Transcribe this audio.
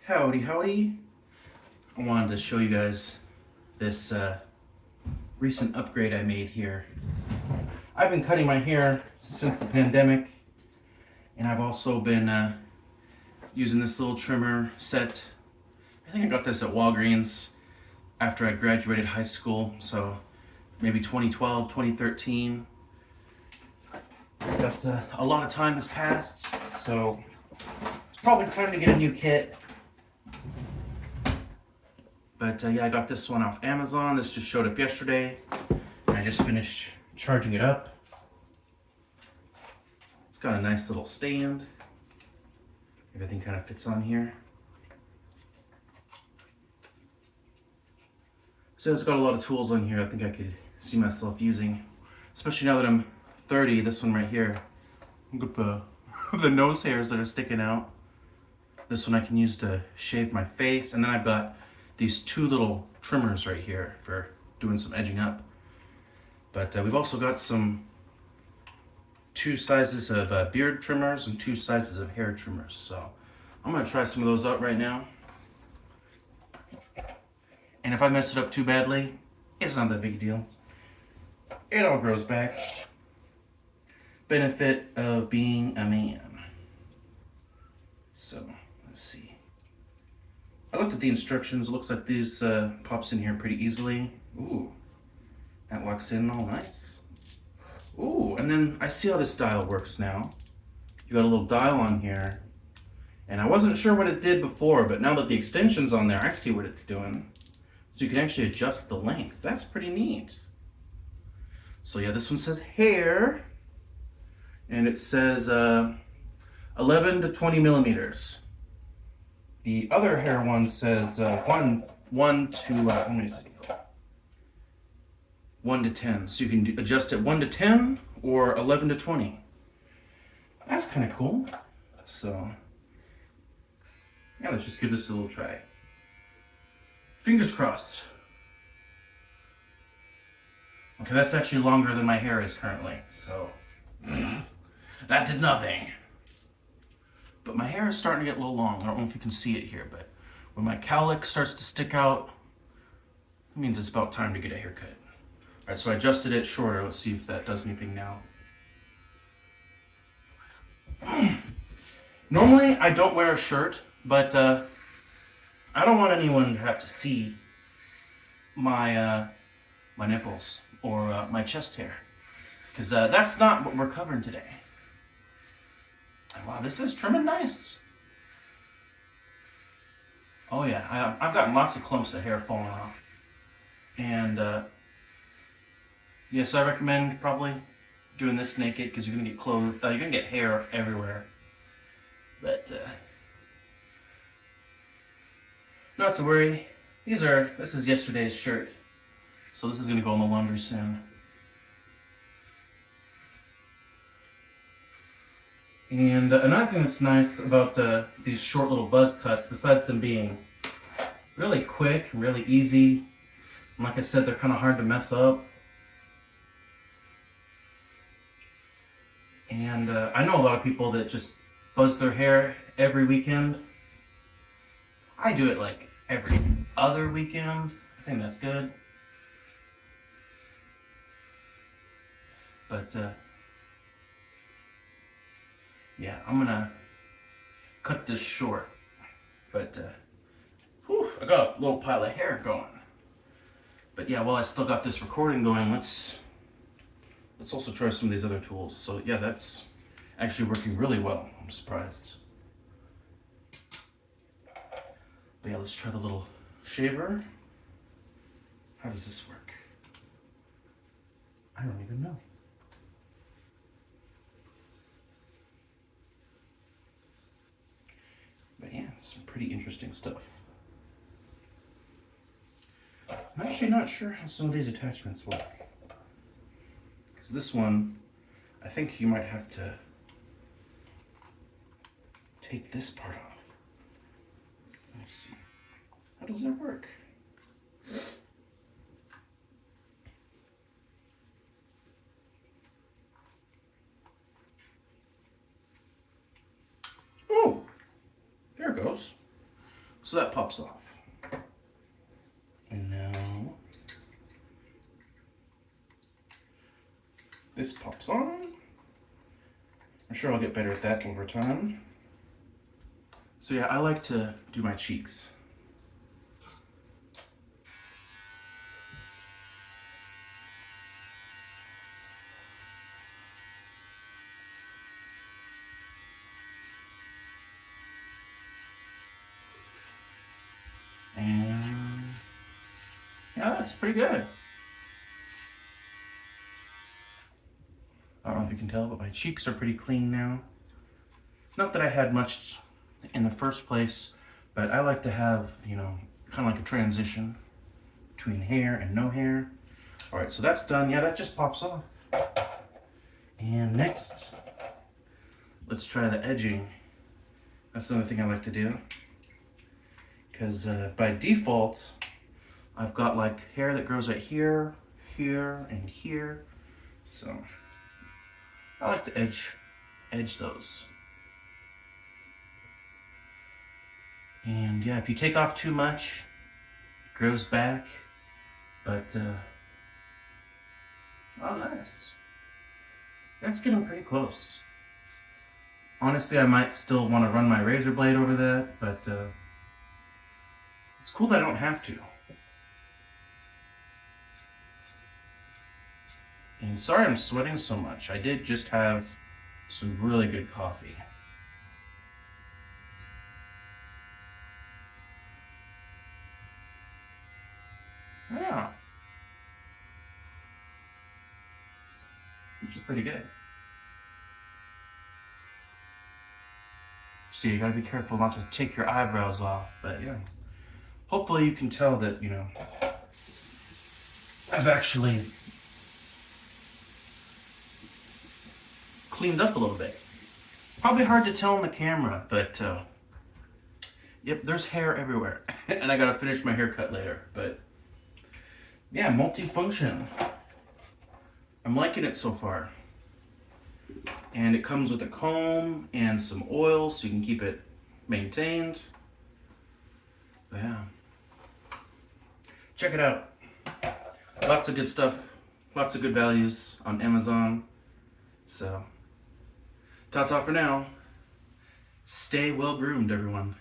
Howdy, howdy. I wanted to show you guys this recent upgrade I made here. I've been cutting my hair since the pandemic, and I've also been using this little trimmer set. I think I got this at Walgreens after I graduated high school, so maybe 2012, 2013. But a lot of time has passed, so it's probably time to get a new kit. But yeah, I got this one off Amazon. This just showed up yesterday, and I just finished charging it up. It's got a nice little stand. Everything kind of fits on here. So it's got a lot of tools on here I think I could see myself using. Especially now that I'm 30, this one right here. Look at the nose hairs that are sticking out. This one I can use to shave my face. And then I've got these two little trimmers right here for doing some edging up. But we've also got two sizes of beard trimmers and two sizes of hair trimmers. So I'm gonna try some of those out right now. And if I mess it up too badly, it's not that big a deal. It all grows back. Benefit of being a man. So let's see. I looked at the instructions. It looks like this pops in here pretty easily. Ooh, that walks in all nice. Ooh, and then I see how this dial works now. You got a little dial on here, and I wasn't sure what it did before, but now that the extension's on there, I see what it's doing. So you can actually adjust the length. That's pretty neat. So yeah, this one says hair, and it says 11 to 20 millimeters. The other hair one says 1 to, let me see, 1 to 10. So you can adjust it 1 to 10 or 11 to 20. That's kind of cool. So, yeah, let's just give this a little try. Fingers crossed. Okay, that's actually longer than my hair is currently, so that did nothing. But my hair is starting to get a little long. I don't know if you can see it here, but when my cowlick starts to stick out, it means it's about time to get a haircut. All right, so I adjusted it shorter. Let's see if that does anything now. Normally, I don't wear a shirt, but I don't want anyone to have to see my my nipples or my chest hair, because that's not what we're covering today. Wow, this is trimming nice. Oh yeah, I've got lots of clumps of hair falling off. And yes, I recommend probably doing this naked because you're gonna get clothes, you're gonna get hair everywhere. But not to worry. This is yesterday's shirt, so this is gonna go in the laundry soon. And another thing that's nice about these short little buzz cuts, besides them being really quick and really easy, and like I said, they're kind of hard to mess up. And I know a lot of people that just buzz their hair every weekend. I do it like every other weekend. I think that's good. But yeah, I'm gonna cut this short, but I got a little pile of hair going. But yeah, while I still got this recording going, let's also try some of these other tools. So yeah, that's actually working really well. I'm surprised. But yeah, let's try the little shaver. How does this work? I don't even know. But yeah, some pretty interesting stuff. I'm actually not sure how some of these attachments work. Because this one, I think you might have to take this part off. Let's see. How does that work? Oh, there it goes. So that pops off. And now this pops on. I'm sure I'll get better at that over time. So yeah, I like to do my cheeks. And yeah, that's pretty good. I don't know if you can tell, but my cheeks are pretty clean now. Not that I had much in the first place, but I like to have, you know, kind of like a transition between hair and no hair. All right, so that's done. Yeah, that just pops off. And next, let's try the edging. That's another thing I like to do. Because by default, I've got like hair that grows right here, here, and here. So I like to edge those. And yeah, if you take off too much, it grows back. But, oh nice. That's getting pretty close. Honestly, I might still want to run my razor blade over that, but it's cool that I don't have to. And sorry I'm sweating so much. I did just have some really good coffee. Yeah. Which is pretty good. So you gotta be careful not to take your eyebrows off, but yeah. Hopefully you can tell that, you know, I've actually cleaned up a little bit. Probably hard to tell on the camera, but yep, there's hair everywhere. And I gotta finish my haircut later, but yeah, multifunction. I'm liking it so far. And it comes with a comb and some oil so you can keep it maintained. But yeah. Check it out. Lots of good stuff. Lots of good values on Amazon. So, ta-ta for now. Stay well groomed, everyone.